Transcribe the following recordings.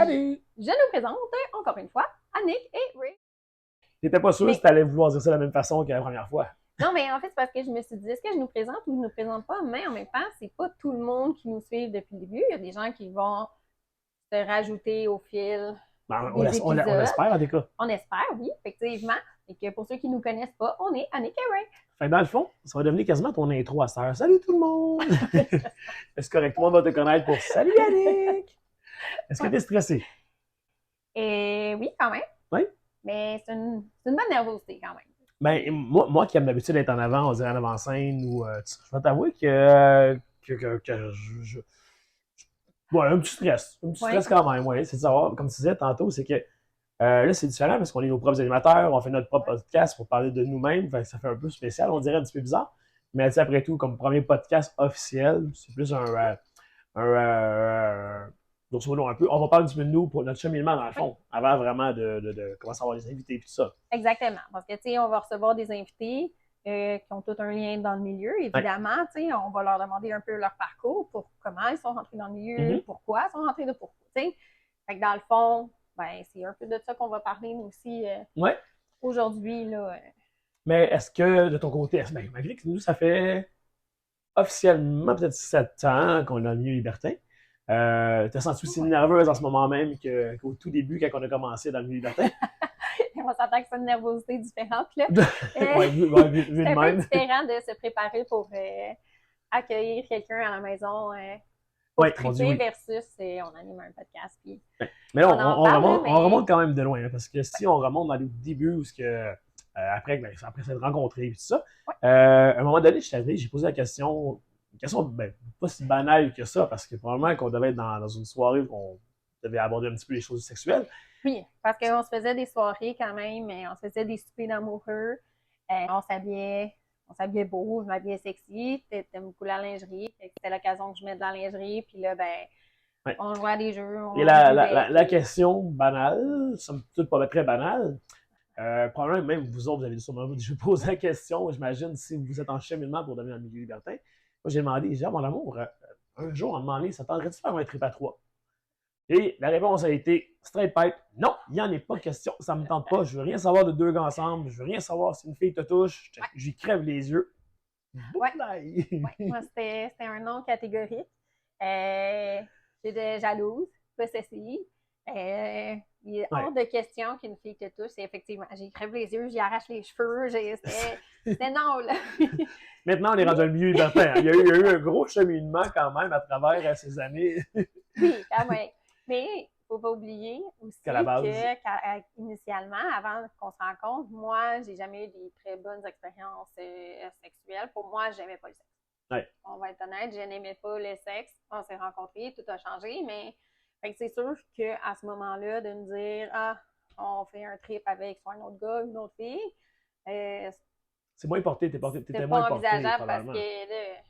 Salut! Je nous présente encore une fois Annick et Ray. T'étais pas sûr si t'allais vouloir dire ça de la même façon que la première fois. Non, mais en fait, c'est parce que je me suis dit, est-ce que je nous présente ou je ne nous présente pas? Mais en même temps, c'est pas tout le monde qui nous suit depuis le début. Il y a des gens qui vont se rajouter au fil Ben, des on épisodes. espère, en tout cas. On espère, oui, effectivement. Et que pour ceux qui ne nous connaissent pas, on est Annick et Ray. Fait que dans le fond, ça va devenir quasiment ton intro à cette heure. Salut tout le monde! C'est correct, tout le monde va te connaître pour Salut Yannick! Est-ce que t'es stressé? Et oui, quand même. Oui? Mais c'est une bonne nervosité quand même. Ben, moi qui aime d'habitude être en avant, on dirait en avant-scène, ou je vais t'avouer que ouais, un petit stress. Un petit stress quand même, oui. C'est de savoir, comme tu disais tantôt, c'est que là, c'est différent parce qu'on est nos propres animateurs, on fait notre propre podcast pour parler de nous-mêmes. Fait que ça fait un peu spécial, on dirait un petit peu bizarre. Mais après tout, comme premier podcast officiel, c'est plus grosso modo, un peu. On va parler un petit peu de nous pour notre cheminement, dans le fond, avant vraiment de commencer à avoir des invités et tout ça. Exactement. Parce que, tu sais, on va recevoir des invités qui ont tout un lien dans le milieu. Évidemment, tu sais, on va leur demander un peu leur parcours, pour comment ils sont rentrés dans le milieu, pourquoi ils sont rentrés de pourquoi, tu sais. Fait que dans le fond, ben, c'est un peu de ça qu'on va parler, nous aussi, aujourd'hui, là. Mais est-ce que, de ton côté, malgré que nous, ça fait officiellement peut-être 7 ans qu'on a le milieu libertin, t'as senti aussi nerveuse en ce moment même qu'au tout début, quand on a commencé dans le milieu libertin? On s'entend que c'est une nervosité différente, là. Ouais, vu c'est un peu même. différent de se préparer pour accueillir quelqu'un à la maison pour triper versus on anime un podcast. Puis mais là, on remonte quand même de loin, hein, parce que si on remonte dans les débuts où après s'être rencontrés et tout ça, à un moment donné, je t'avais, j'ai posé la question, une question pas si banale que ça, parce que probablement qu'on devait être dans une soirée où on devait aborder un petit peu les choses sexuelles. Oui, parce qu'on se faisait des soirées quand même, on se faisait des soupers d'amoureux, on s'habillait beau, je m'habillais sexy, t'aimes beaucoup la lingerie, c'était l'occasion que je mette de la lingerie, puis là, on jouait à des jeux. Et la question banale, somme toute pas très banale, probablement même vous autres, vous avez sûrement déjà posé la question, j'imagine, si vous êtes en cheminement pour devenir un milieu libertin. Moi, j'ai demandé, mon amour, un jour, on m'a demandé, ça t'aimerait-tu de faire un trip à 3? Et la réponse a été straight pipe, non, il n'y en est pas question, ça me tente pas, je veux rien savoir de deux gars ensemble, je veux rien savoir si une fille te touche, j'y crève les yeux. Moi, c'était un nom catégorique. J'étais jalouse, possessive. Il est hors de question qu'une fille te touche. Effectivement, j'y crève les yeux, j'y arrache les cheveux. C'était non, là. Maintenant, on est rendu dans le milieu libertin. Il y a eu un gros cheminement quand même à travers ces années. Oui, quand même. Mais il ne faut pas oublier aussi qu'initialement, avant qu'on se rencontre, moi, j'ai jamais eu des très bonnes expériences sexuelles. Pour moi, je n'aimais pas le sexe. Ouais. On va être honnête, je n'aimais pas le sexe. On s'est rencontrés, tout a changé, mais c'est sûr qu'à ce moment-là, de me dire on fait un trip avec soit un autre gars, une autre fille, c'est moins porté, t'étais moins pas porté, envisageable parce que là,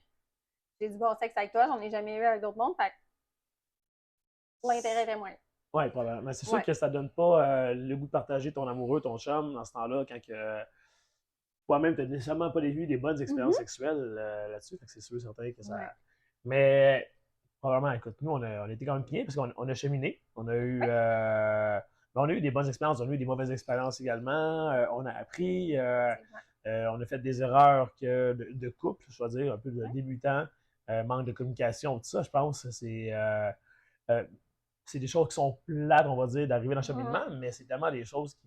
j'ai du bon sexe avec toi, j'en ai jamais eu avec d'autres mondes, fait l'intérêt était moins. Oui, probablement. Mais c'est sûr que ça donne pas le goût de partager ton amoureux, ton chum, dans ce temps-là, quand toi-même, tu n'as nécessairement pas eu des bonnes expériences sexuelles là-dessus. Fait que c'est sûr, certain que ça. Ouais. Mais probablement, écoute, nous, on a été quand même bien parce qu'on a cheminé. On a eu. On a eu des bonnes expériences, on a eu des mauvaises expériences également. On a appris. On a fait des erreurs de couple, je dois dire, un peu de débutant, manque de communication, tout ça, je pense. C'est des choses qui sont plates, on va dire, d'arriver dans le cheminement, mais c'est tellement des choses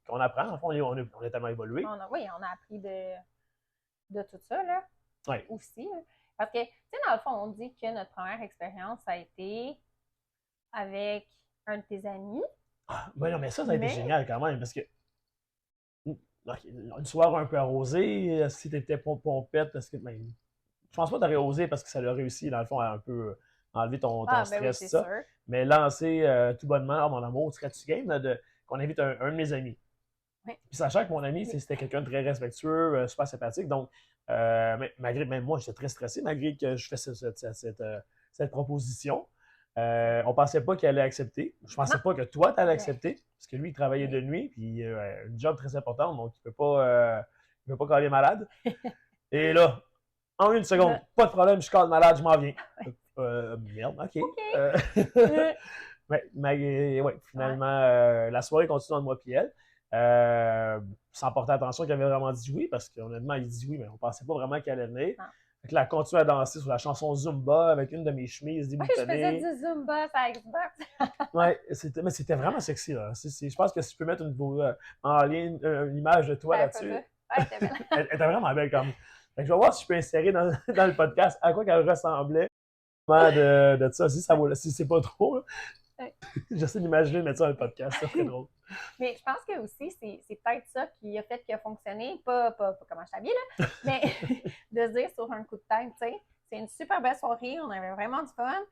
qu'on apprend. En fond, on a tellement évolué. On a appris de tout ça, là. Oui. Aussi. Là. Parce que, tu sais, dans le fond, on dit que notre première expérience a été avec un de tes amis. Ben non, mais ça a été génial quand même, parce que une soirée un peu arrosée, si t'étais pompette, parce que je pense pas que t'aurais osé parce que ça l'a réussi, dans le fond, à un peu enlever ton stress, oui, ça. Sûr. Mais lancer tout bonnement, mon amour, serais-tu game qu'on invite un de mes amis? Oui. Puis sachant que mon ami, c'était quelqu'un de très respectueux, super sympathique, donc malgré, même moi, j'étais très stressé, malgré que je fais cette proposition. On pensait pas qu'il allait accepter. Je pensais pas que toi, tu allais accepter, parce que lui, il travaillait de nuit, puis une job très importante, donc il peut pas caler malade. Et là, en une seconde, pas de problème, je cale malade, je m'en viens. Merde, OK. Finalement, la soirée continue entre moi et elle. Sans porter attention qu'elle avait vraiment dit oui, parce qu'honnêtement, il dit oui, mais on pensait pas vraiment qu'elle allait venir. Non. Fait que là, elle continue à danser sur la chanson Zumba avec une de mes chemises Oui, je faisais déboutonnées. du Zumba sur Xbox. Ouais, mais c'était vraiment sexy, là. Je pense que si tu peux mettre en lien une image de toi là-dessus, Ouais, c'était belle. elle était vraiment belle comme. Fait que je vais voir si je peux insérer dans le podcast à quoi qu'elle ressemblait de ça. Si c'est pas trop, là. Ouais. J'essaie d'imaginer de mettre ça dans le podcast, ça serait drôle. Mais je pense que aussi, c'est peut-être ça qui a fait qu'il a fonctionné, pas comment je t'habille, là, mais de se dire sur un coup de tête, tu sais, c'est une super belle soirée, on avait vraiment du fun.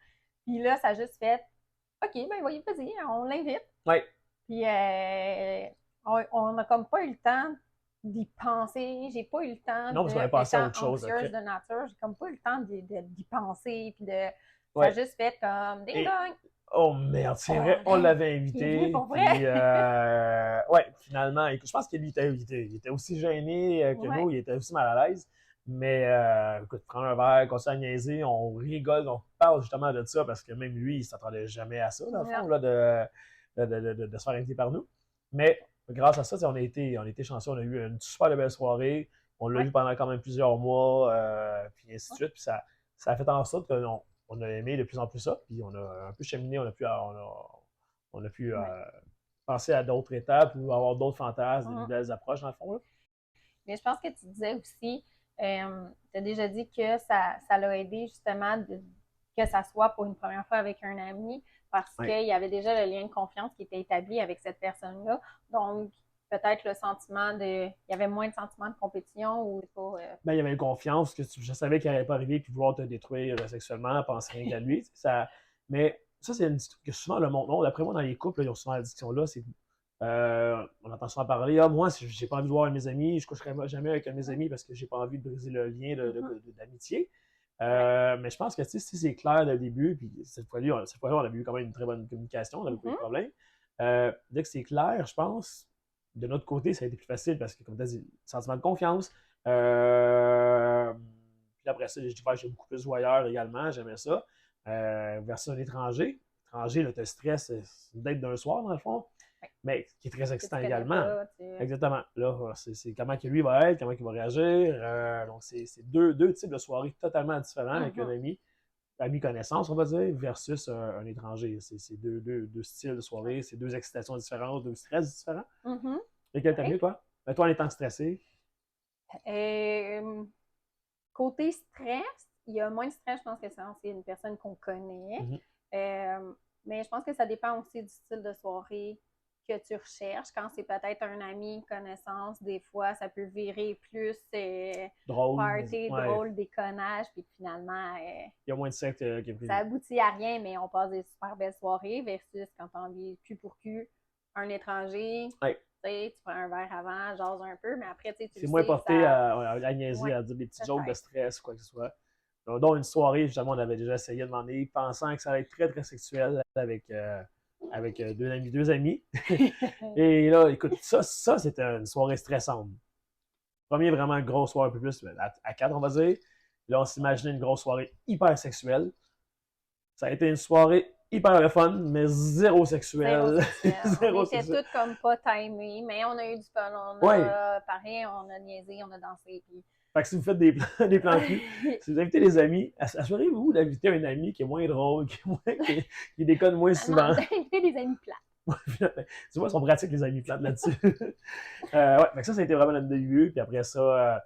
Puis là, ça a juste fait, OK, ben voyez, vas-y, on l'invite. Oui. Puis on n'a comme pas eu le temps d'y penser. J'ai pas eu le temps non, parce qu'on avait passé à autre chose. Après. De nature. J'ai comme pas eu le temps d'y penser. Puis ça Ouais. a juste fait comme ding dong. Oh merde, c'est vrai, on l'avait invité. Pour vrai. Puis, ouais, finalement, écoute, je pense qu'il était aussi gêné que nous, il était aussi mal à l'aise. Mais écoute, prends un verre, continue à niaiser, on rigole, on parle justement de ça parce que même lui, il s'attendait jamais à ça, dans le fond, là, de se faire inviter par nous. Mais grâce à ça, on a été chanceux, on a eu une super belle soirée. On l'a eu pendant quand même plusieurs mois, puis ainsi de suite. Puis ça a fait en sorte qu'on a aimé de plus en plus ça. Puis on a un peu cheminé, on a pu penser à d'autres étapes ou avoir d'autres fantasmes, des nouvelles approches, dans le fond. Là. Mais je pense que tu disais aussi, tu as déjà dit que ça l'a aidé justement que ça soit pour une première fois avec un ami parce qu'il y avait déjà le lien de confiance qui était établi avec cette personne-là. Donc, peut-être le sentiment il y avait moins de sentiment de compétition ou pas. Ben, il y avait une confiance que je savais qu'il n'allait pas arriver puis vouloir te détruire sexuellement, penser rien qu'à lui. Mais ça, c'est une discussion que souvent le monde. D'après moi, dans les couples, ils ont souvent la discussion-là. On entend souvent parler. Ah, moi, si j'ai pas envie de voir mes amis, je ne coucherai jamais avec mes amis parce que j'ai pas envie de briser le lien d'amitié. Mais je pense que si c'est clair dès le début, puis cette fois-là, on avait eu quand même une très bonne communication, on n'avait pas eu de problème. Dès que c'est clair, je pense, de notre côté, ça a été plus facile parce que, comme tu as dit, sentiment de confiance. Puis après ça, j'ai beaucoup plus voyeur également, j'aimais ça. Versus un étranger. Étranger, là, tu stress, c'est une date d'un soir, dans le fond. Mais qui est très excitant également. Exactement. Là, c'est comment que lui va être, comment il va réagir. Donc, c'est deux types de soirées totalement différents avec un ami connaissance, on va dire, versus un étranger. C'est deux styles de soirée, c'est deux excitations différentes, deux stress différents. Lesquels t'as mieux, toi? Ben, toi, en étant stressé? Côté stress, il y a moins de stress, je pense que c'est une personne qu'on connaît. Mais je pense que ça dépend aussi du style de soirée que tu recherches. Quand c'est peut-être un ami, une connaissance, des fois, ça peut virer plus party, drôle, déconnage, puis finalement, il y a moins de sexe qui est plus. Ça aboutit à rien, mais on passe des super belles soirées versus quand on vit cul pour cul, un étranger, tu prends un verre avant, jases un peu, mais après, tu sais, c'est moins porté à niaiser, à dire des petits jokes de stress ou quoi que ce soit. Donc, une soirée, justement, on avait déjà essayé de demander, pensant que ça allait être très, très sexuel avec deux amis. Et là, écoute, ça c'était une soirée stressante. Première vraiment grosse soirée, un peu plus, à 4, on va dire. Là, on s'imaginait une grosse soirée hyper sexuelle. Ça a été une soirée hyper fun, mais zéro sexuel. On était toutes comme pas timés, mais on a eu du fun. Pareil, on a niaisé, on a dansé. Puis... Fait que si vous faites des plans cul, si vous invitez des amis, assurez-vous d'inviter un ami qui est moins drôle, qui déconne moins souvent. Invitez des amis plates. Tu vois, ils sont pratiques les amis plates là-dessus. Fait que ça a été vraiment notre début. Puis après ça,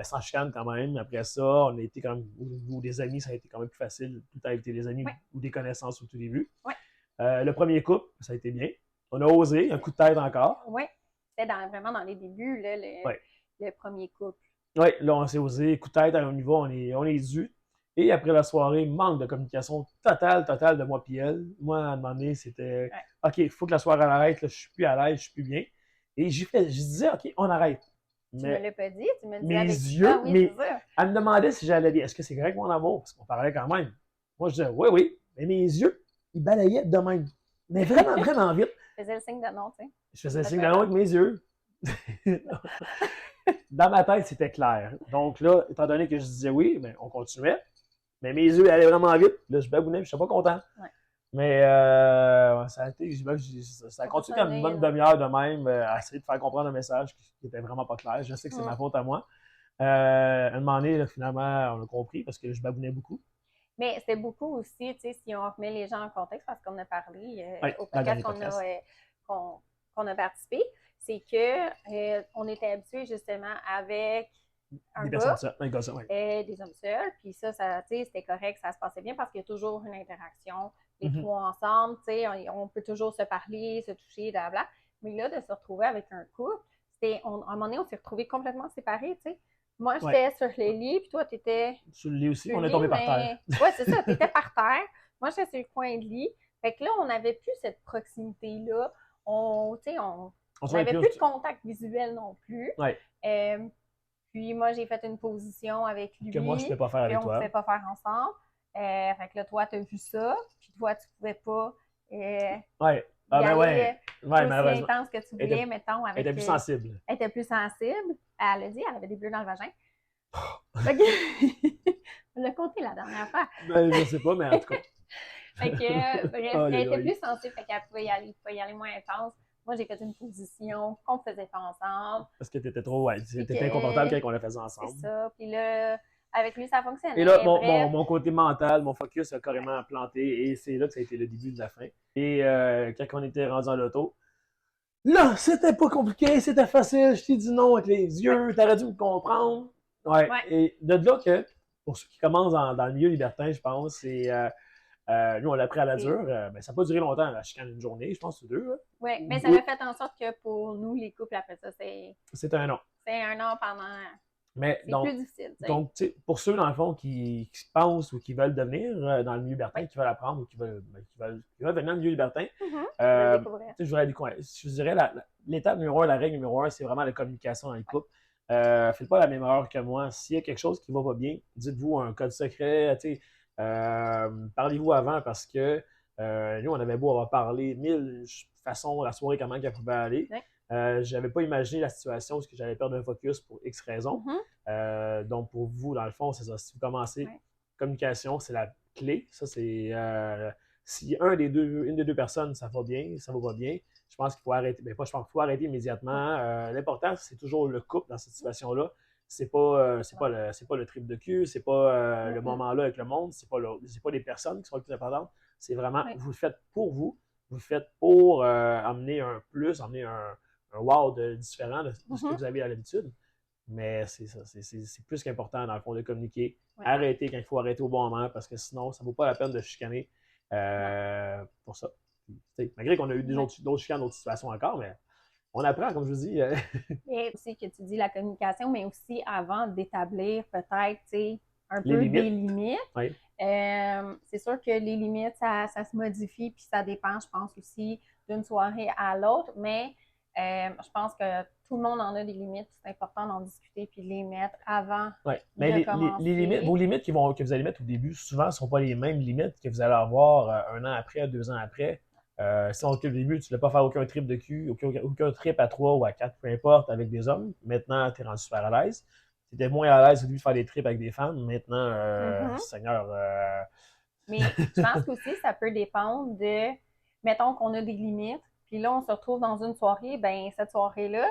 sans chicane quand même. Après ça, on a été quand même, au niveau des amis, ça a été quand même plus facile. Tout a été des amis ou des connaissances au tout début. Le premier couple, ça a été bien. On a osé, un coup de tête encore. Oui, c'était vraiment dans les débuts, là, le premier couple. Oui, là, on s'est osé, coup de tête à un niveau, on est dû. Et après la soirée, manque de communication totale de moi et elle. Moi, à un moment donné, c'était OK, il faut que la soirée arrête, là, je suis plus à l'aise, je suis plus bien. Et je disais, OK, on arrête. Tu me l'as pas dit, tu me dis avec yeux, mais elle me demandait si j'allais bien. Est-ce que c'est correct mon amour? Parce qu'on parlait quand même. Moi, je disais, oui. Mais mes yeux, ils balayaient de même. Mais vraiment, vraiment vite. Je faisais le signe de non, tu sais. Je faisais le signe de non avec mes yeux. Dans ma tête, c'était clair. Donc là, étant donné que je disais oui, on continuait. Mais mes yeux allaient vraiment vite. Là, je babounais, je n'étais pas content. Mais ça a été, ça a continué comme une bonne demi-heure de même à essayer de faire comprendre un message qui était vraiment pas clair. Je sais que c'est ma faute à moi. À un moment donné, là, finalement, on a compris parce que je babounais beaucoup. Mais c'était beaucoup aussi, tu sais, si on remet les gens en contexte, parce qu'on a parlé au Dans le podcast dernier podcast. qu'on a participé, c'est que on était habitué justement avec un Des gars, personnes seules, un gars seul, des hommes seuls, puis ça tu sais, c'était correct, ça se passait bien parce qu'il y a toujours une interaction, les trois ensemble, tu sais, on peut toujours se parler, se toucher, blablabla. Mais là, de se retrouver avec un couple, à un moment donné, on s'est retrouvés complètement séparés, tu sais. Moi, j'étais sur le lit, puis toi, t'étais sur le lit aussi, sur on le est lit, tombé par terre. mais ouais, c'est ça, t'étais par terre. Moi, j'étais sur le coin de lit. Fait que là, on n'avait plus cette proximité-là. Tu sais, on n'avait plus de contact visuel non plus. Ouais. Puis moi, j'ai fait une position avec lui. Que moi, je ne pouvais pas faire avec toi. On ne pouvait pas faire ensemble. Fait que là, toi, tu as vu ça. Puis toi, tu ne pouvais pas. Ouais. Ah ben ouais. Aussi intense que tu voulais, mettons. Elle était plus sensible. Elle était plus sensible. Elle a dit, elle avait des bleus dans le vagin. On l'a compté la dernière fois. Ben, je sais pas, mais en tout cas. Fait que, bref, elle était plus sensible, fait qu'elle pouvait y aller moins intense. Moi, j'ai fait une position qu'on faisait pas ensemble. Parce que t'étais trop, t'étais inconfortable quand on la faisait ensemble. C'est ça. Puis là, avec lui, ça fonctionnait. Et là, mon côté mental, mon focus a carrément planté et c'est là que ça a été le début de la fin. Et quand on était rendu en loto, là, c'était pas compliqué, c'était facile, je t'ai dit non avec les yeux, t'aurais dû me comprendre. Ouais. Et de là que, pour ceux qui commencent dans le milieu libertin, je pense, c'est nous, on l'a pris à la dure. Mais ça n'a pas duré longtemps, la chicane, une journée, je pense, ou deux. Oui, mais ça a fait en sorte que pour nous, les couples, après ça, c'est un an. C'est un an pendant. Mais c'est plus difficile. Donc, pour ceux, dans le fond, qui pensent ou qui veulent devenir dans le milieu libertin, qui veulent apprendre ou qui veulent venir dans le milieu libertin, je dirais l'étape numéro 1, la règle numéro 1, c'est vraiment la communication dans le couple. Faites pas la même erreur que moi. S'il y a quelque chose qui ne va pas bien, dites-vous un code secret, parlez-vous avant parce que nous, on avait beau avoir parlé 1000 façons la soirée, comment elle pouvait aller. Je n'avais pas imaginé la situation où j'allais perdre un focus pour X raisons. Donc, pour vous, dans le fond, c'est ça. Si vous commencez, communication, c'est la clé. Ça, c'est si une des deux personnes, ça va bien, ça va pas bien, je pense qu'il faut arrêter. Ben, pas, je pense qu'il faut arrêter immédiatement. L'important, c'est toujours le couple dans cette situation-là. C'est pas le trip de cul, c'est pas le moment-là avec le monde, c'est pas les personnes qui sont les plus importantes. C'est vraiment, vous le faites pour vous le faites pour amener un plus, amener un wow de différent de ce que vous avez à l'habitude. Mais c'est ça, c'est plus qu'important dans le fond de communiquer. Arrêter quand il faut arrêter au bon moment parce que sinon, ça ne vaut pas la peine de chicaner pour ça. Malgré qu'on a eu d'autres chicanes, d'autres situations encore, mais on apprend, comme je vous dis. Et aussi que tu dis la communication, mais aussi avant d'établir peut-être un peu des limites. Oui. C'est sûr que les limites, ça se modifie, puis ça dépend, je pense aussi, d'une soirée à l'autre, mais je pense que tout le monde en a des limites, c'est important d'en discuter puis de les mettre avant de commencer. Les limites, vos limites que vous allez mettre au début, souvent, ne sont pas les mêmes limites que vous allez avoir un an après, 2 ans après. Si au début, tu ne veux pas faire aucun trip de cul, aucun trip à 3 ou à 4, peu importe, avec des hommes. Maintenant, tu es rendu super à l'aise. Tu étais moins à l'aise au début de faire des trips avec des femmes. Maintenant, Seigneur. Mais je pense qu'aussi, ça peut dépendre de, mettons qu'on a des limites, puis là, on se retrouve dans une soirée, ben cette soirée-là,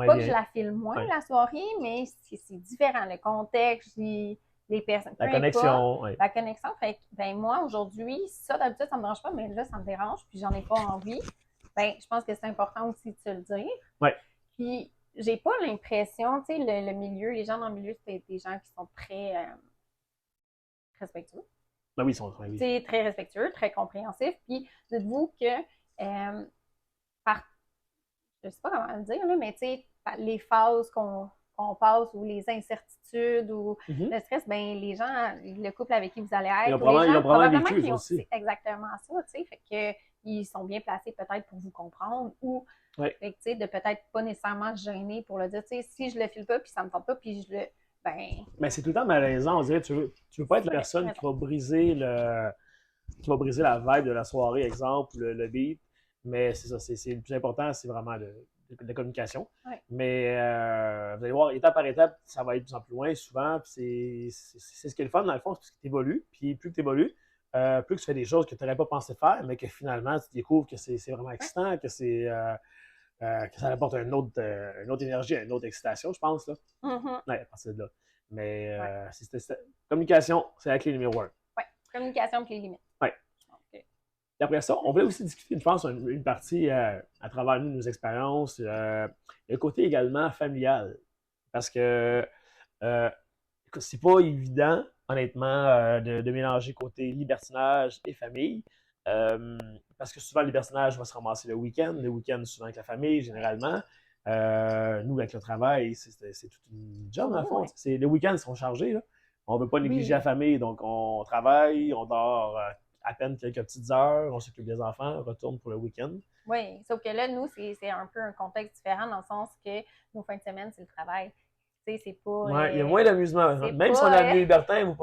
pas que je la file moins, la soirée, mais c'est différent. Le contexte, les personnes. La connexion. La connexion. Fait que, ben moi, aujourd'hui, ça, d'habitude, ça me dérange pas, mais là, ça me dérange, puis j'en ai pas envie. Ben, je pense que c'est important aussi de se le dire. Puis, j'ai pas l'impression, tu sais, le milieu, les gens dans le milieu, c'est des gens qui sont très respectueux. Ben oui, ils sont très respectueux, très compréhensifs. Puis, dites-vous que je sais pas comment le dire, là, mais tu sais, les phases qu'on passe ou les incertitudes ou le stress, ben les gens, le couple avec qui vous allez être, ils ont probablement vécu aussi. C'est exactement ça, tu sais, fait que ils sont bien placés peut-être pour vous comprendre ou fait que, tu sais, de peut-être pas nécessairement gêner pour le dire, tu sais, si je le file pas puis ça me tente pas puis je le mais c'est tout le temps malaisant, on dirait, tu veux pas être la personne qui va briser la vibe de la soirée, exemple, le beat. Mais c'est ça, c'est le plus important, c'est vraiment la communication. Mais vous allez voir, étape par étape, ça va être de plus en plus loin souvent. C'est ce qui est le fun, dans le fond, c'est parce que tu évolues. Puis plus que tu évolues, plus que tu fais des choses que tu n'aurais pas pensé faire, mais que finalement, tu découvres que c'est vraiment excitant, que que ça apporte une autre énergie, une autre excitation, je pense. Là. Ouais, à partir de là. Mais communication, c'est la clé numéro 1. Oui, communication et les limites. Oui. Et après ça, on voulait aussi discuter, je pense, une partie à travers nous, nos expériences, le côté également familial. Parce que c'est pas évident, honnêtement, de mélanger côté libertinage et famille. Parce que souvent, le libertinage va se ramasser le week-end souvent avec la famille, généralement. Nous, avec le travail, c'est toute une job, dans le fond. Les week-ends sont chargés. Là. On ne veut pas négliger la famille, donc on travaille, on dort à peine quelques petites heures, on s'occupe des enfants, on retourne pour le week-end. Oui, sauf que là, nous, c'est un peu un contexte différent dans le sens que nos fins de semaine, c'est le travail. Tu sais, c'est pas... Ouais, il y a moins d'amusement. Même si on a amené Libertin,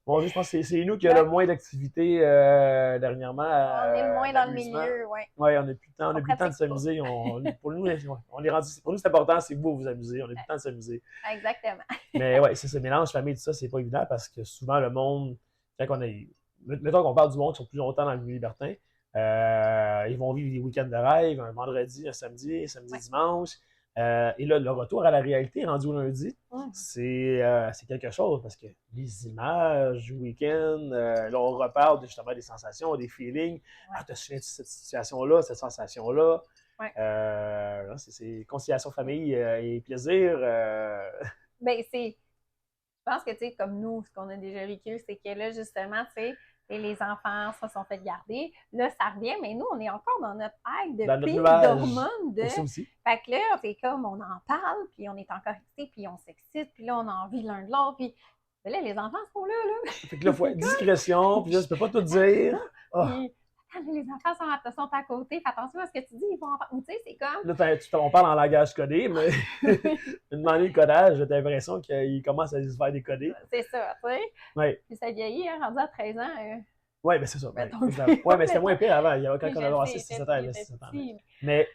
bon, je pense que c'est nous qui avons le moins d'activités dernièrement. On est le moins dans le milieu, oui. Oui, on n'a plus le temps de s'amuser. Pour nous, c'est important, c'est que vous amusez. On n'a plus le temps de s'amuser. Exactement. Mais oui, c'est ce mélange famille, tout ça, c'est pas évident parce que souvent, le monde, mettons qu'on parle du monde qui sont plus longtemps dans le milieu libertin, ils vont vivre des week-ends de rêve, un vendredi, un samedi, dimanche. Et là, le retour à la réalité rendu au lundi, c'est quelque chose parce que les images du week-end, là, on reparle justement des sensations, des feelings. Ah, t'as souviens de cette situation-là, cette sensation-là? C'est conciliation famille et plaisir. Ben, je pense que, tu sais, comme nous, ce qu'on a déjà vécu, c'est que là, justement, tu sais, les enfants se sont fait garder. Là, ça revient, mais nous, on est encore dans notre aide de pic d'hormones. Fait que là, c'est comme, on en parle, puis on est encore excité, puis on s'excite, puis là, on a envie l'un de l'autre, puis là, les enfants sont là. Fait que là, il faut être discrétion, puis là, tu peux pas tout dire. Les enfants sont à côté, fais attention à ce que tu dis, ils vont en parler. Tu sais, c'est comme... Là, on parle en langage codé, mais demander le codage, j'ai l'impression qu'il commence à se faire décoder. C'est ça, tu sais. Oui. Puis ça vieillit, hein, rendu à 13 ans. Oui, mais c'est ça. Oui, mais c'était moins pire avant. Quand on avait 6-7 ans. Mais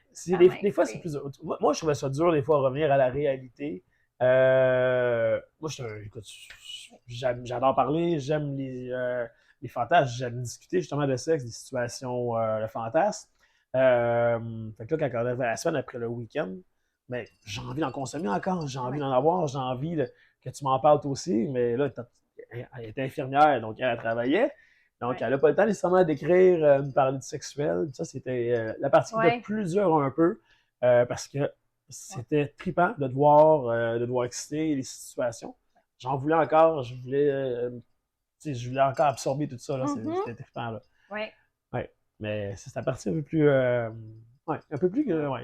des fois, c'est plus dur. Moi, je trouvais ça dur, des fois, à revenir à la réalité. Moi, j'adore parler, j'aime les fantasmes, j'aime discuter justement de sexe, des situations de fantasmes. Fait que là, quand on arrive à la semaine après le week-end, ben, j'ai envie d'en consommer encore, j'ai envie d'en avoir, j'ai envie que tu m'en parles toi aussi, mais là, elle était infirmière, donc elle travaillait. Donc, elle n'a pas le temps nécessairement d'écrire, me parler de sexuel. Ça, c'était la partie qui était plus dure un peu, parce que c'était trippant de devoir exciter les situations. J'en voulais encore, je voulais encore absorber tout ça, là. C'était trippant, là. Oui. Ouais. Mais c'est la partie un peu plus...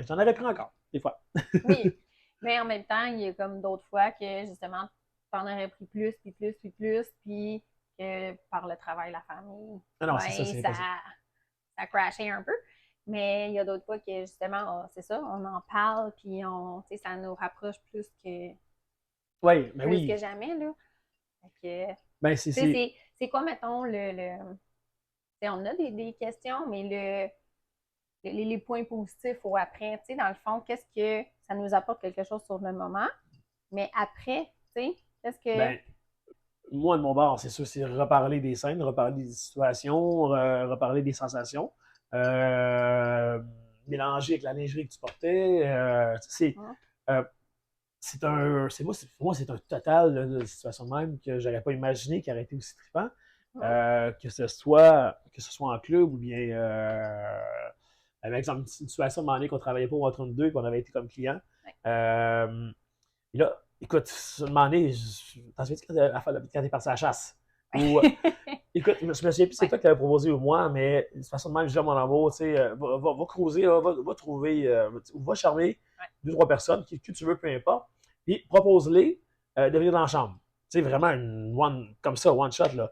j'en avais pris encore, des fois. Oui. Mais en même temps, il y a comme d'autres fois que, justement, t'en aurais pris plus, puis que par le travail, la famille, ça crashait un peu. Mais il y a d'autres fois que, justement, c'est ça, on en parle, puis ça nous rapproche plus que jamais, là. C'est quoi, mettons, on a des questions, mais les points positifs au après, tu sais, dans le fond, qu'est-ce que ça nous apporte quelque chose sur le moment, mais après, tu sais, qu'est-ce que... Moi, de mon bord, c'est sûr, c'est reparler des scènes, reparler des situations, reparler des sensations, mélanger avec la lingerie que tu portais. Pour moi, c'est un total de situation de même que j'aurais pas imaginé qui aurait été aussi trippant. Que ce soit en club ou bien avec exemple une situation de moment qu'on travaillait pas au Watron 2 et qu'on avait été comme client. Et là, écoute, un moment donné, t'en souviens-tu quand t'es parti à la chasse? Ou, écoute, je me souviens plus c'est toi qui t'avais proposé ou moi, mais de toute façon de même, je dis à mon amour, tu sais, va creuser, va trouver, va charmer 2-3 personnes, qui tu veux, peu importe, puis propose-les de venir dans la chambre. Tu sais, vraiment comme ça, one shot, là.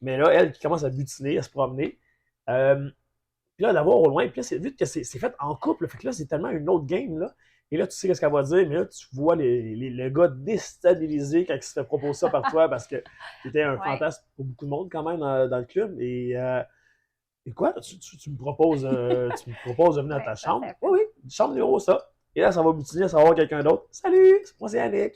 Mais là, elle qui commence à butiner, à se promener. Puis là, d'avoir au loin, puis là, c'est vu que c'est fait en couple, fait que là, c'est tellement une autre game, là. Et là, tu sais ce qu'elle va dire, mais là, tu vois le gars déstabilisé quand il se fait proposer ça par toi parce que c'était un fantasme pour beaucoup de monde quand même dans le club. Et quoi? Tu me proposes de venir dans ta chambre? Oui, chambre numéro ça. Et là, ça va butiner, ça va voir quelqu'un d'autre. Salut, moi c'est Annick.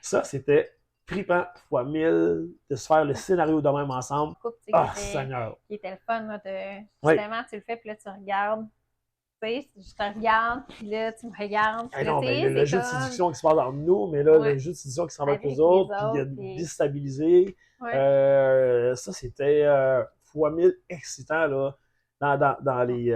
Ça, c'était trippant fois 1000 de se faire le scénario de même ensemble. Couple, Ah, Seigneur! Qui était le fun, là, justement, tu le fais, puis là, tu regardes. Tu sais, je te regarde, puis là, tu me regardes. Ah non, ben, le jeu de séduction qui se passe entre nous, mais là, le jeu de séduction qui s'en va avec les autres, puis il y a déstabilisé. Ça, c'était fois 1000 excitant, là, dans les...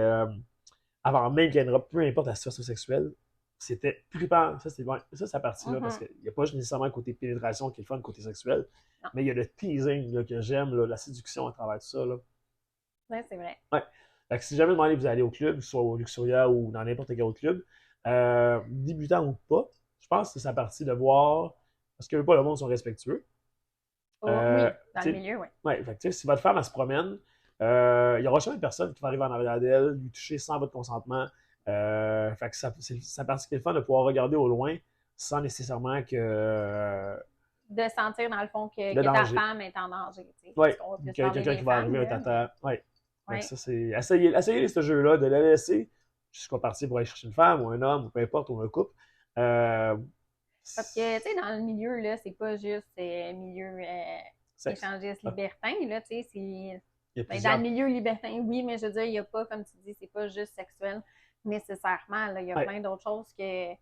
avant même qu'il y ait une peu importe la situation sexuelle. C'était trippant. Ça, c'est bon. Ça, c'est partie-là, parce qu'il n'y a pas nécessairement le côté pénétration qui est le fun, le côté sexuel, mais il y a le teasing là, que j'aime, là, la séduction à travers tout ça. Oui, c'est vrai. Ouais. Fait que si jamais demandé vous allez au club, que ce soit au Luxuria ou dans n'importe quel autre club, débutant ou pas, je pense que c'est sa partie de voir, parce que pas le monde sont respectueux. Oui, dans le milieu, oui. Ouais, fait que si votre femme elle se promène, il n'y aura jamais personne qui va arriver en arrière d'elle, lui toucher sans votre consentement. Fait que c'est sa partie qui est le fun de pouvoir regarder au loin sans nécessairement que. De sentir dans le fond que ta femme est en danger. Oui, qu'il y a quelqu'un qui va arriver, un tata. Oui. Ouais. Ça, c'est essayer ce jeu-là, de la laisser jusqu'à partir pour aller chercher une femme ou un homme ou peu importe, ou un couple. Parce que, tu sais, dans le milieu, là, c'est pas juste milieu échangiste libertin, là, tu sais, c'est... Dans le milieu libertin, oui, mais je veux dire, il n'y a pas, comme tu dis, c'est pas juste sexuel nécessairement, là, il y a plein d'autres choses que...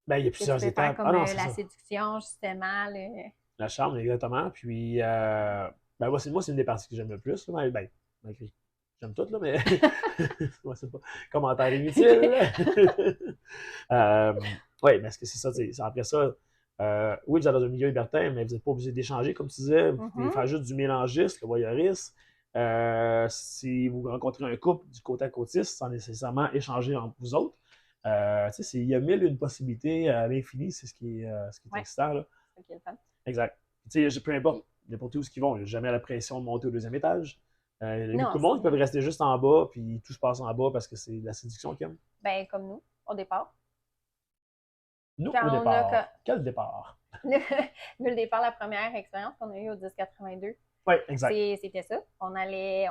Ben, il y a plusieurs étapes. Comme la séduction, justement. La charme, exactement. Puis, ben, moi, c'est une des parties que j'aime le plus. Là. Ben, j'aime tout, là, mais moi, c'est pas commentaire inutile. Oui, mais est-ce que c'est ça? Après ça, oui, vous êtes dans un milieu libertin, mais vous n'êtes pas obligé d'échanger, comme tu disais. Vous pouvez faire juste du mélangiste, le voyeuriste. Si vous rencontrez un couple du côté à côté, sans nécessairement échanger entre vous autres. Il y a mille une possibilités à l'infini, c'est ce qui est excitant. Là. C'est qui est le fun. Exact. Peu importe, n'importe où ce qu'ils vont, il n'y a jamais la pression de monter au deuxième étage. Beaucoup de monde qui peuvent rester juste en bas, puis tout se passe en bas parce que c'est la séduction qu'ils aiment. Ben, comme nous, au départ. Nous, au départ. Quel départ? Nous, le départ, la première expérience qu'on a eue au 1082. Oui, exact. C'était ça. On allait...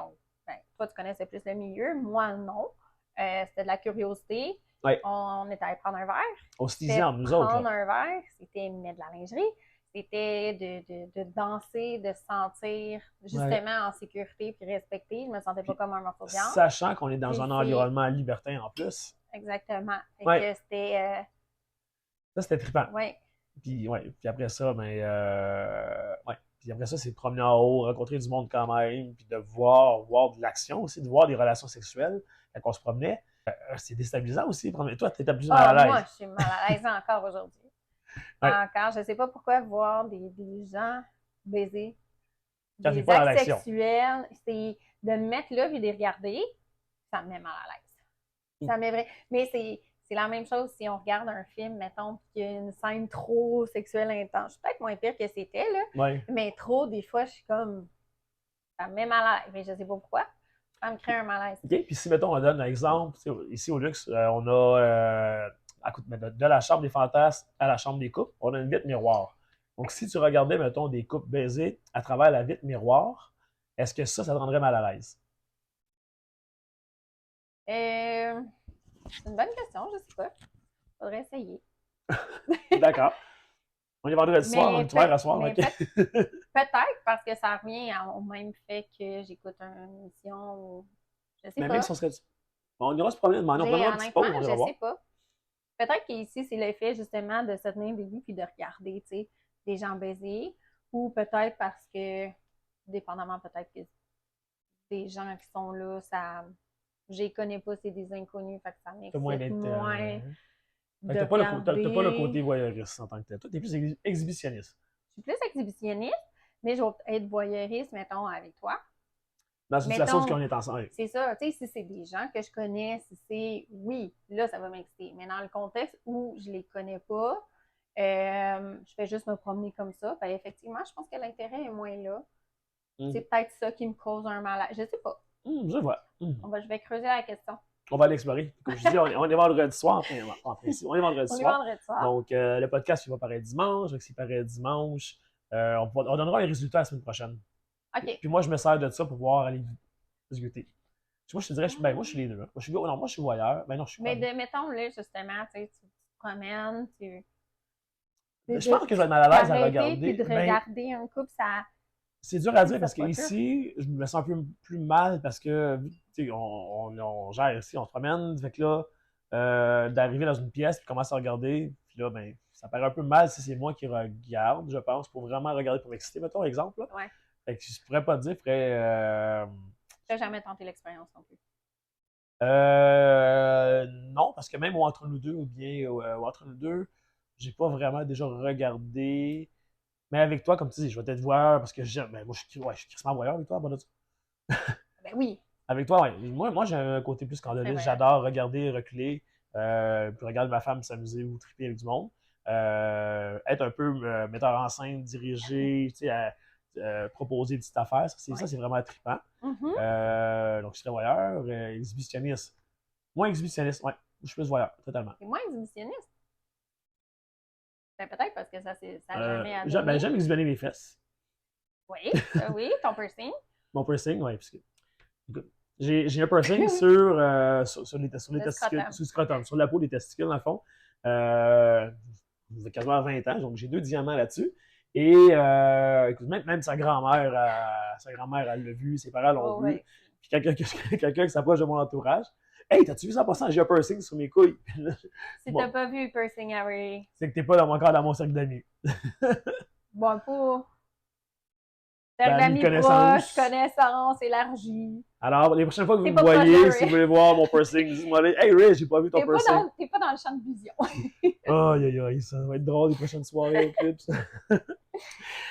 toi, tu connaissais plus le milieu. Moi, non. C'était de la curiosité. Oui. On était allé prendre un verre. On se disait entre nous autres. Prendre un verre, c'était mettre de la lingerie. C'était de danser, de se sentir justement en sécurité puis respecté. Je me sentais pas comme un morceau de viande. Sachant qu'on est dans un environnement libertin en plus. Exactement. Fait que c'était... Ça, c'était trippant. Oui. Puis après ça, Puis après ça, c'est de promener en haut, rencontrer du monde quand même, puis de voir de l'action aussi, de voir des relations sexuelles quand on se promenait. C'est déstabilisant aussi. Toi, tu étais plus mal à l'aise. Moi, je suis mal à l'aise encore aujourd'hui. Encore, je ne sais pas pourquoi voir des gens baiser, des actes sexuels, c'est de me mettre là et de les regarder, ça me met mal à l'aise. Ça me met mais c'est la même chose si on regarde un film, mettons, qu'il y a une scène trop sexuelle intense. Peut-être moins pire que c'était, là. Mais trop, des fois, je suis comme... Ça me met mal à l'aise. Mais je ne sais pas pourquoi. Ça me crée un malaise. OK. Puis si, mettons, on donne un exemple, ici au Luxe, on a, de la chambre des fantasmes à la chambre des couples, on a une vitre miroir. Donc, si tu regardais, mettons, des couples baisés à travers la vitre miroir, est-ce que ça te rendrait mal à l'aise? C'est une bonne question, je ne sais pas. Faudrait essayer. D'accord. On est vendredi soir, on est ouvert à soir. Peut-être parce que ça revient au même fait que j'écoute une émission. Je sais pas. Même si on serait. On ira se promener, demander. Honnêtement, je sais pas. Peut-être qu'ici, c'est l'effet justement de se tenir debout puis de regarder, tu sais, des gens baiser. Ou peut-être parce que, dépendamment peut-être que des gens qui sont là, ça. Je les connais pas, c'est des inconnus, fait que ça m'excite moins. T'as pas le côté voyeuriste en tant que tel. Toi, t'es plus exhibitionniste. Je suis plus exhibitionniste, mais je vais être voyeuriste, mettons, avec toi. Dans une situation où on est ensemble. C'est ça. Tu sais, si c'est des gens que je connais, si c'est... Oui, là, ça va m'exciter. Mais dans le contexte où je les connais pas, je fais juste me promener comme ça, ben effectivement, je pense que l'intérêt est moins là. C'est peut-être ça qui me cause un malaise. Je sais pas. Je vois. Je vais creuser la question. On va l'explorer. Comme je dis, on est vendredi soir. En principe, on est vendredi soir. Donc, le podcast, il va paraître dimanche. Donc, s'il paraît dimanche, on donnera les résultats la semaine prochaine. OK. Puis moi, je me sers de ça pour pouvoir aller discuter. Moi, je te dirais, moi, je suis les deux. Moi, je suis voyeur. Mais mettons, là, justement, tu te promènes, tu Je pense que je vais être mal à l'aise à regarder. Puis de regarder un couple, ça... C'est dur à dire parce qu'ici, je me sens un peu plus mal parce que, tu sais, on gère ici, on se promène, fait que là, d'arriver dans une pièce puis commencer à regarder, puis là, ben, ça paraît un peu mal si c'est moi qui regarde, je pense, pour vraiment regarder, pour m'exciter, mettons, exemple. Là. Ouais. Fait que je pourrais pas te dire, Tu n'as jamais tenté l'expérience non plus. Non, parce que même au Entre nous deux, ou bien au Entre nous deux, j'ai pas vraiment déjà regardé. Mais avec toi, comme tu dis, je vais peut-être voir parce que j'aime. Ben, moi, je suis crissement voyeur avec toi, bon, Ben oui. avec toi, ouais. Moi j'ai un côté plus scandaliste. J'adore regarder, reculer, puis regarder ma femme s'amuser ou triper avec du monde. Être un peu metteur en scène, diriger, tu sais, proposer des petites affaires. Ça, c'est vraiment trippant. Donc, je serais voyeur. Exhibitionniste. Moins exhibitionniste, ouais. Je suis plus voyeur, totalement. Et moins exhibitionniste? Ben, peut-être parce que ça n'a jamais Ben, j'aime exhiber mes fesses. Oui, oui, ton piercing. Mon piercing, oui. J'ai un piercing sur les testicules, sur le scrotum, sur la peau des testicules, dans le fond. J'ai quasiment 20 ans, donc j'ai 2 diamants là-dessus. Et écoute, même sa grand-mère, elle l'a vu, ses parents l'ont vu. Puis quelqu'un qui s'approche de mon entourage. Hey, t'as-tu vu ça en passant? J'ai un piercing sur mes couilles. Si t'as pas vu piercing, Harry. C'est que t'es pas encore dans mon cercle d'amis. Bon, pas. Cercle d'amis proche, connaissance élargie. Alors, les prochaines fois que vous me voyez, si vous voulez voir mon piercing, dites-moi, hey Ray, j'ai pas vu ton piercing. T'es pas dans le champ de vision. Aïe, aïe, ça va être drôle les prochaines soirées au club.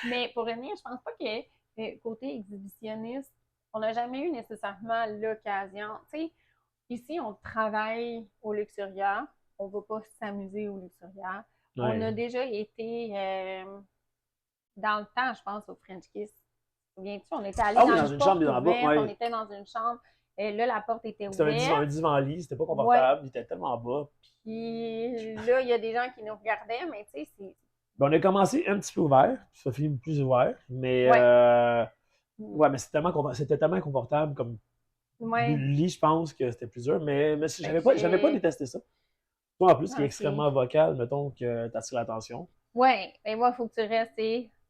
Mais pour revenir, je pense pas que côté exhibitionniste, on n'a jamais eu nécessairement l'occasion. Tu sais, ici, on travaille au Luxuria, on va pas s'amuser au Luxuria. Ouais. On a déjà été dans le temps, je pense, au French Kiss. Souviens-tu, on était allé dans une chambre en bas. On était dans une chambre. Là, la porte était ouverte. C'était un divan-lit, c'était pas confortable, il était tellement bas. Puis là, il y a des gens qui nous regardaient, mais tu sais, c'est. Ben, on a commencé un petit peu ouvert, puis ça finit plus ouvert, mais mais c'était tellement confortable comme lit, je pense que c'était plus dur, mais j'avais pas détesté ça. Toi, en plus, qui est extrêmement vocal, mettons que t'attires l'attention. Ouais, mais moi, il faut que tu restes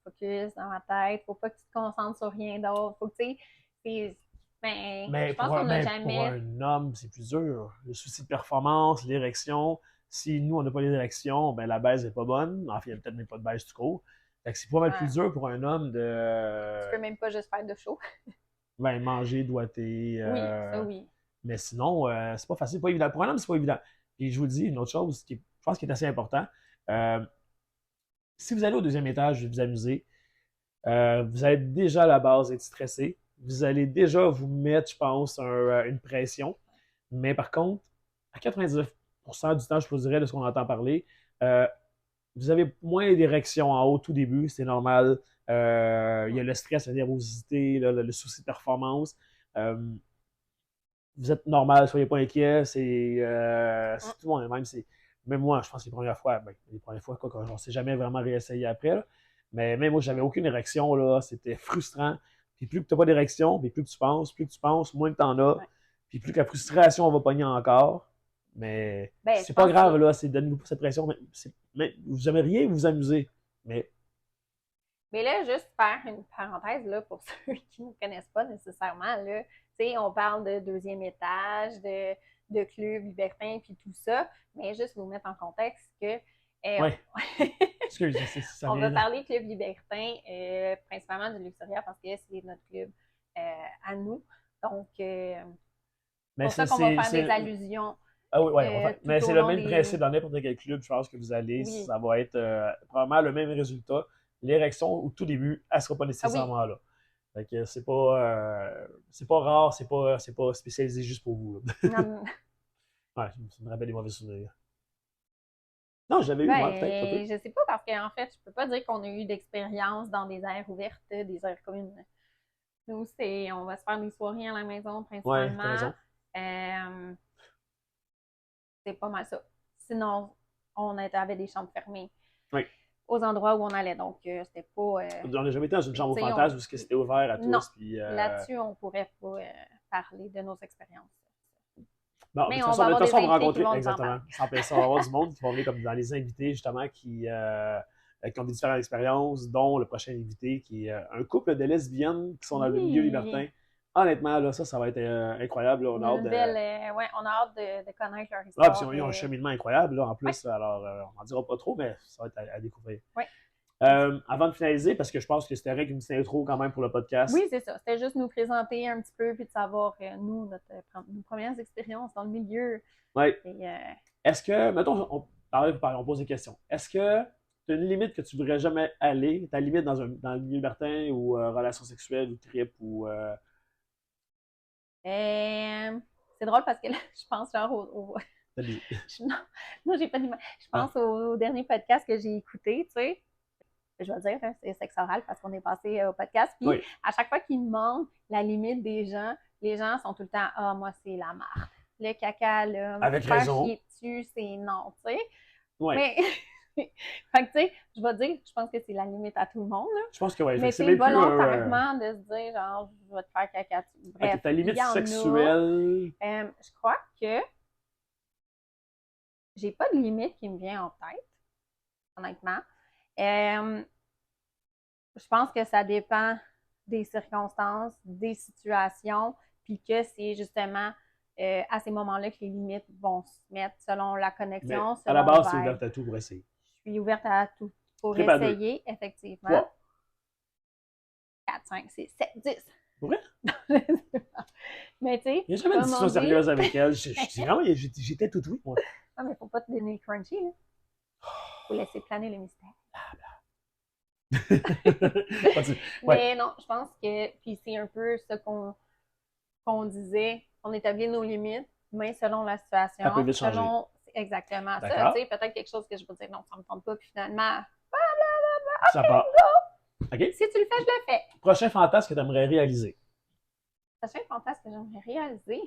focus dans ma tête, faut pas que tu te concentres sur rien d'autre, faut que tu sais, mais je pense qu'on n'a jamais... pour un homme, c'est plus dur. Le souci de performance, l'érection, si nous, on n'a pas l'érection, ben la baise n'est pas bonne. En fait, il n'y a peut-être même pas de baise tout court. Fait que c'est pas mal plus dur pour un homme de... Tu peux même pas juste faire de chaud. Ben, manger, doigter... Oui, ça oui. Mais sinon, c'est pas facile, c'est pas évident. Pour un homme, c'est pas évident. Et je vous dis, une autre chose, je pense qui est assez important, si vous allez au 2e étage et vous amusez, vous allez déjà à la base être stressé. Vous allez déjà vous mettre, je pense, une pression. Mais par contre, à 99% du temps, je vous dirais, de ce qu'on entend parler, vous avez moins d'érection en haut tout début, c'est normal. Il y a le stress, la nervosité, le souci de performance. Vous êtes normal, soyez pas inquiets. C'est tout le monde, même moi, je pense que les premières fois, quoi, je ne sais jamais vraiment réessayer après. Là. Mais même moi, j'avais aucune érection, là, c'était frustrant. Puis plus que tu n'as pas d'érection, puis plus que tu penses, moins que tu en as. Ouais. Puis plus que la frustration va pogner encore. Mais c'est pas grave, là, c'est donnez-vous pas cette pression. Mais vous aimeriez vous amuser. Mais là, juste faire une parenthèse là, pour ceux qui ne connaissent pas nécessairement, là, on parle de 2e étage, de club libertin, puis tout ça, mais juste vous mettre en contexte que... oui. Excuse, on va parler club libertin, principalement du Luxuria, parce que c'est notre club à nous. Donc, c'est pour ça qu'on va faire des allusions. Ah oui, mais c'est le même principe dans n'importe quel club, je pense que vous allez, ça va être probablement le même résultat. L'érection, au tout début, elle ne sera pas nécessairement là. Fait que c'est pas rare, c'est pas spécialisé juste pour vous. Ouais, ça me rappelle des mauvais souvenirs. Non, j'avais eu moi, peut-être. Je sais pas, parce qu'en fait, je peux pas dire qu'on a eu d'expérience dans des aires ouvertes, des aires communes. Nous, on va se faire des soirées à la maison, principalement. Ouais, c'est pas mal ça. Sinon, on avait des chambres fermées. Oui. Aux endroits où on allait. Donc, c'était pas... On n'a jamais été dans une chambre fantasme où c'était ouvert à tous. Non. Puis, là-dessus, on pourrait pas parler de nos expériences. Bon, mais de toute façon, on va rencontrer... Exactement. Sans penser, on va avoir du monde qui va venir comme dans les invités, justement, qui qui ont des différentes expériences, dont le prochain invité qui est un couple de lesbiennes qui sont dans le milieu libertin. Honnêtement, là, ça va être incroyable. Là, on a hâte on a hâte de connaître leur histoire. Puis ils ont un cheminement incroyable, là, en plus. Alors, on n'en dira pas trop, mais ça va être à découvrir. Oui. Avant de finaliser, parce que je pense que c'était vrai qu'une petite intro quand même pour le podcast. Oui, c'est ça. C'était juste nous présenter un petit peu, puis de savoir, nos premières expériences dans le milieu. Oui. Est-ce que, mettons, on pose des questions. Est-ce que tu as une limite que tu ne voudrais jamais aller? Ta limite dans le milieu libertin ou relation sexuelle ou trip ou... C'est drôle parce que là, je pense genre non, j'ai pas d'image. Je pense au dernier podcast que j'ai écouté, tu sais. Je vais dire, hein, c'est sexe oral parce qu'on est passé au podcast. Puis à chaque fois qu'ils demandent la limite des gens, les gens sont tout le temps « Ah, moi, c'est la marde. Le caca, là, avec faire raison. chier dessus, c'est non, tu sais. » Ouais. Mais, fait que, tu sais, je vais dire, je pense que c'est la limite à tout le monde, là. Je pense que oui. Mais c'est volontairement de se dire, genre, je vais te faire caca dessus. Bref, ta limite sexuelle... je crois que j'ai pas de limite qui me vient en tête, honnêtement. Je pense que ça dépend des circonstances, des situations, puis que c'est justement à ces moments-là que les limites vont se mettre selon la connexion. À la base, c'est ouverte à tout pour essayer. Je suis ouverte à tout pour essayer, effectivement. 3. 4, 5, 6, 7, 10. Pour vrai? Mais tu sais. Il n'y a jamais de discussion sérieuse avec elle. J'étais tout oui, moi. Non, mais faut pas te donner crunchy, là. Faut laisser planer le mystère. Mais non, je pense que, puis c'est un peu ce qu'on disait, on établit nos limites, mais selon la situation. Ça peut vite changer. Exactement ça. Tu sais, peut-être quelque chose que je vais dire, non, ça me tente pas, puis finalement, ça part. Okay. Si tu le fais, je le fais. Prochain fantasme que tu aimerais réaliser. Prochain fantasme que j'aimerais réaliser.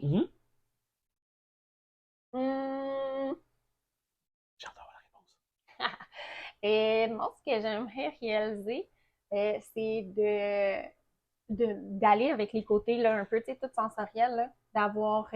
J'ai hâte d'avoir la réponse. Et moi, ce que j'aimerais réaliser, c'est d'aller avec les côtés là, un peu, tu sais, tout sensoriel, là, d'avoir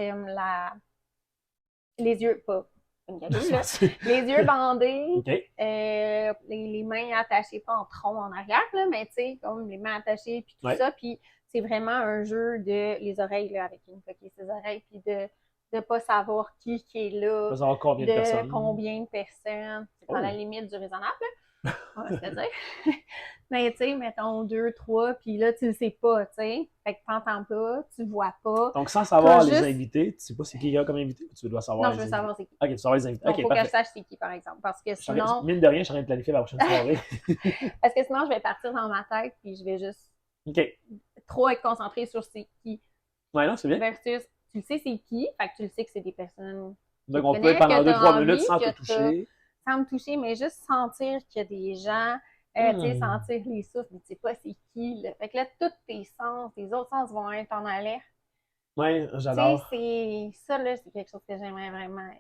les yeux, pas une gadoue, là, les yeux bandés, okay. les mains attachées, pas en tronc en arrière, là, mais tu sais, comme les mains attachées, puis tout ça, puis c'est vraiment un jeu de les oreilles, là, avec une coquille ses oreilles, puis de ne pas savoir qui est là, combien de personnes. Combien de personnes. C'est dans la limite du raisonnable, là, on va se le dire. Mais tu sais, mettons 2, 3, puis là, tu le sais pas, tu sais. Fait que t'entends pas, tu vois pas. Donc, sans savoir les invités, tu sais pas c'est qui il y a comme invité ou tu dois savoir? Non, je veux savoir c'est qui. Ok, tu veux savoir les invités. Donc, okay, faut que je sache c'est qui, par exemple. Parce que sinon. Mine de rien, je suis en train de planifier la prochaine soirée. Parce que sinon, je vais partir dans ma tête, puis je vais juste trop être concentrée sur c'est qui. Ouais, non, c'est bien. Versus, tu le sais c'est qui, fait que tu le sais que c'est des personnes. Donc, on peut être pendant 2-3 minutes sans te toucher. Sans me toucher, mais juste sentir qu'il y a des gens, tu sais, sentir les souffles, mais tu sais pas c'est qui, là. Fait que là, tous tes sens, tes autres sens vont être en alerte. Oui, j'adore. Tu sais, ça, là, c'est quelque chose que j'aimerais vraiment.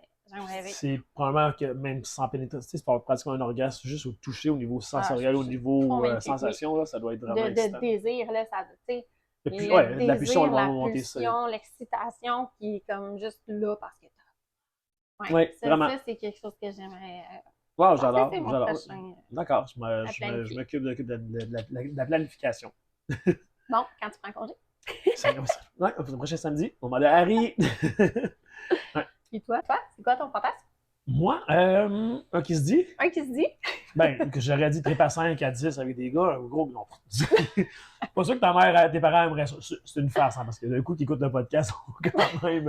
C'est probablement que même sans pénétration, c'est pratiquement un orgasme juste au toucher, au niveau sensoriel, au niveau sensation, là, ça doit être vraiment de désir, là, ça, tu sais. La pulsion va monter ça. L'excitation qui est comme juste là parce que oui, vraiment. Ça, c'est quelque chose que j'aimerais. Wow, j'adore. D'accord, je m'occupe de la planification. Bon, quand tu prends congé. Ouais, le prochain samedi, on va aller à Harry. Et toi, c'est quoi ton fantasme? Moi, un qui se dit. Un qui se dit? Ben, que j'aurais dit trip à 5 à 10 avec des gars, un gros, non. Pas sûr que ta mère, tes parents aimeraient ça. C'est une farce, hein, parce que d'un coup, qui écoutent le podcast, quand même.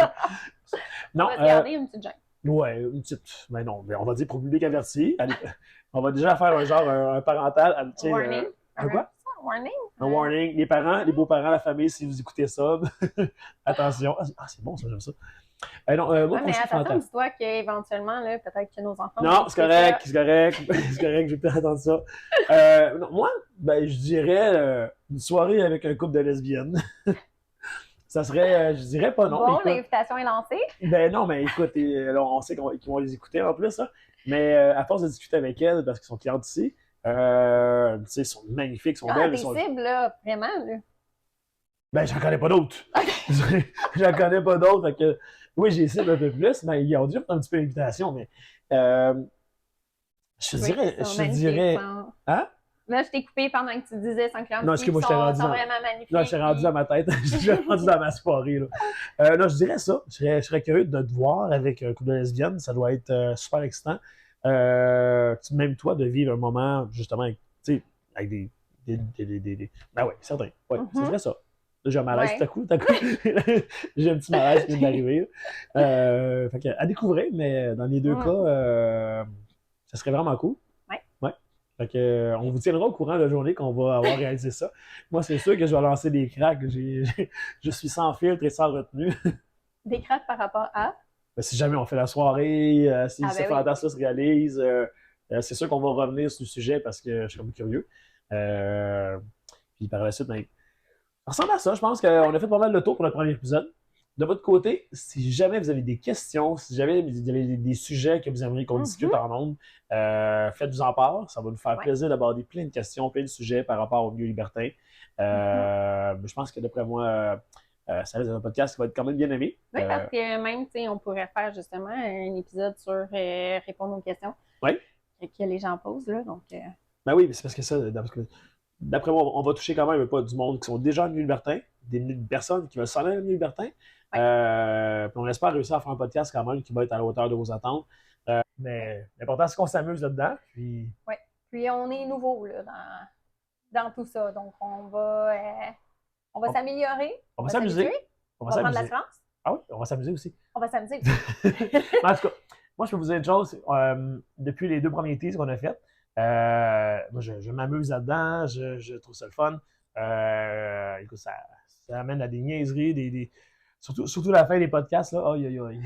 Non. On va garder une petite gêne. Ouais, une petite. Ben non, on va dire pour public averti. Allez, on va déjà faire un parental. Warning. Un quoi? Warning. Un warning. Les parents, les beaux-parents, la famille, si vous écoutez ça, attention. Ah, c'est bon, ça, j'aime ça. Moi, mais attention, dis-toi qu'éventuellement, peut-être que nos enfants. Non, c'est correct, c'est correct, je vais pas attendre ça. Non, moi, ben, je dirais une soirée avec un couple de lesbiennes. Ça serait, je dirais pas non. Bon, l'invitation est lancée. Ben non, mais écoute, on sait qu'ils vont les écouter en plus, hein. Mais à force de discuter avec elles, parce qu'ils sont clientes ici, tu sais, ils sont magnifiques, ils sont belles. Tes cibles, là, vraiment, là. Ben, j'en connais pas d'autres. J'en connais pas d'autres, fait que oui, j'ai essayé un peu plus, mais ils ont dû faire un petit peu l'invitation, mais Je Oui, dirais, ils sont je magnifiques, dirais, sont- hein? Là, je t'ai coupé pendant que tu disais sans Non, crampes. est-ce que Ils moi, je t'ai rendu sont dans... vraiment magnifiques. Là, je suis rendu dans ma tête. Je suis rendu dans ma soirée, là. Non, je dirais ça. Je serais curieux de te voir avec un couple de lesbiennes. Ça doit être super excitant. Même toi, de vivre un moment, justement, avec, tu sais, avec Ben ouais, certain. Ouais, ce serait ça. Là, j'ai un malaise tout à Ouais. coup, tout à coup. J'ai un petit malaise qui vient d'arriver. Fait que, à découvrir, mais dans les deux cas, ça serait vraiment cool. Ouais. Ouais. Fait que, on vous tiendra au courant de la journée qu'on va avoir réalisé ça. Moi, c'est sûr que je vais lancer des cracks. Je suis sans filtre et sans retenue. Des crêpes par rapport à. Mais si jamais on fait la soirée, si Ah ce ben oui. fantasme se réalise, c'est sûr qu'on va revenir sur le sujet parce que je suis comme curieux. Puis par la suite, ben, ça ressemble à ça. Je pense qu'on a fait pas mal de tour pour le premier épisode. De votre côté, si jamais vous avez des questions, si jamais vous avez des sujets que vous aimeriez qu'on discute en ondes, faites-vous en part. Ça va nous faire plaisir d'aborder plein de questions, plein de sujets par rapport au milieu libertin. Je pense que d'après moi, ça va être un podcast qui va être quand même bien aimé. Oui, parce que même, tu sais, on pourrait faire justement un épisode sur répondre aux questions que les gens posent, là. Donc, Ben oui, c'est parce que ça, d'après moi, on va toucher quand même pas du monde qui sont déjà en milieu libertin, des personnes qui veulent s'en aller en milieu libertin. Puis on espère réussir à faire un podcast quand même qui va être à la hauteur de vos attentes. Mais l'important, c'est qu'on s'amuse là-dedans. Puis... Oui. Puis on est nouveau là, dans tout ça. Donc, on va s'améliorer. On va s'amuser. On va prendre l'assurance. Ah oui, on va s'amuser aussi. On va s'amuser aussi. En tout cas, moi, je peux vous dire une chose. Depuis les 2 premiers teas qu'on a fait, moi, je m'amuse là-dedans. Je trouve ça le fun. Écoute, ça amène à des niaiseries, surtout la fin des podcasts. Là. Aïe, aïe, aïe.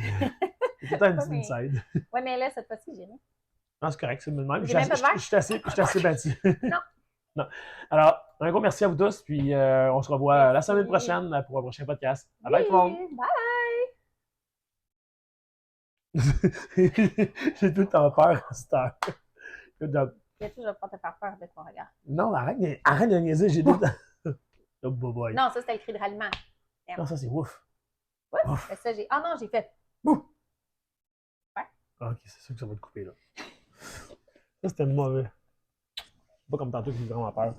C'est tout le temps une petite inside. Oui, mais là, cette fois-ci, j'ai rien. Non, c'est correct, c'est le même. J'ai même pas de verre. Je suis assez bâti. Non. Non. Alors, un gros merci à vous tous, puis on se revoit la semaine prochaine pour un prochain podcast. Bye bye tout le monde! Bye! J'ai tout le temps peur à cette heure. Good job. Je vais pas te faire peur avec mon regard. Non, arrête de niaiser, j'ai tout le temps. Oh, boy. Non, ça, c'était le cri de ralliement. Non, ça, c'est ouf. Ouf. Ça, j'ai... Ah non, j'ai fait. Ouf. Ouais. Ok, c'est sûr que ça va te couper, là. Ça, c'était mauvais. Pas comme tantôt qui me fait vraiment peur.